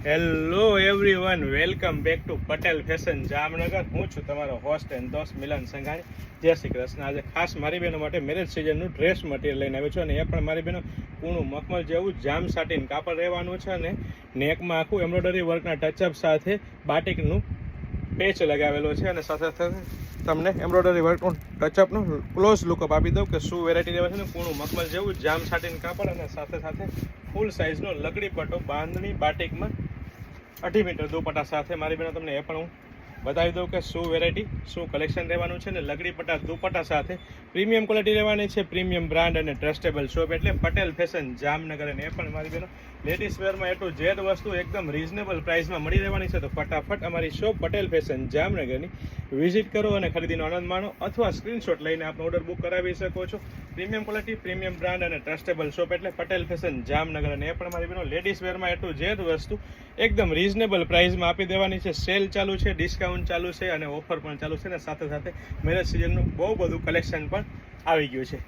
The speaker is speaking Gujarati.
Hello everyone, welcome back to Patel fashion Jamnagar. હું છું તમારો હોસ્ટ એન્ડ દોસ્ત મિલન સંઘાણી. જય શ્રી કૃષ્ણ. આજે ખાસ મારી બહેનો માટે મેરેજ સિઝનનું ડ્રેસ મટીરિયલ લઈને આવ્યો છું અને એ પણ મારી બહેનો કૂણું મખમલ જેવું જામ સાટીન કાપડ રહેવાનું છે અને નેકમાં આખું એમ્બ્રોઇડરી વર્કના ટચઅપ સાથે બાટિકનું પેચ લગાવેલો છે અને સાથે સાથે તમને એમ્બ્રોઇડરી વર્કનું ટચઅપનું ક્લોઝ લુકઅપ આપી દઉં કે શું વેરાયટી રહેવા છે ને કૂણું મખમલ જેવું જામ સાટીન કાપડ અને સાથે સાથે ફૂલ સાઇઝનો લકડી પટ્ટો બાંધણી બાટિકમાં 2.5 મીટર દુપટ્ટા સાથે મારી બહેનો તમને એ પણ હું બતાવી દઉં કે શું વેરાયટી શું કલેક્શન રહેવાનું છે ને લકડી પટ્ટા દુપટ્ટા સાથે પ્રીમિયમ ક્વોલિટી રહેવાની છે, પ્રીમિયમ બ્રાન્ડ અને ટ્રસ્ટેબલ શોપ એટલે પટેલ ફેશન જામનગર. અને એ પણ મારી બહેનો લેડીઝ વેરમાં A to Z વસ્તુ એકદમ રિઝનેબલ પ્રાઇસમાં મળી રહેવાની છે. તો ફટાફટ અમારી શોપ પટેલ ફેશન જામનગરની વિઝિટ કરો અને ખરીદીનો આનંદ માણો અથવા સ્ક્રીનશોટ લઈને આપનો ઓર્ડર બુક કરાવી શકો છો. પ્રીમિયમ ક્વોલિટી, પ્રીમિયમ બ્રાન્ડ અને ટ્રસ્ટેબલ શોપ એટલે પટેલ ફેશન જામનગર. અને એ પણ મારી બહેનો લેડીઝ વેરમાં A to Z વસ્તુ એકદમ રિઝનેબલ પ્રાઇસમાં આપી દેવાની છે. સેલ ચાલુ છે, ડિસ્કાઉન્ટ ચાલુ છે અને ઓફર પણ ચાલુ છે અને સાથે સાથે મેરેજ સિઝનનું બહુ બધું કલેક્શન પણ આવી ગયું છે.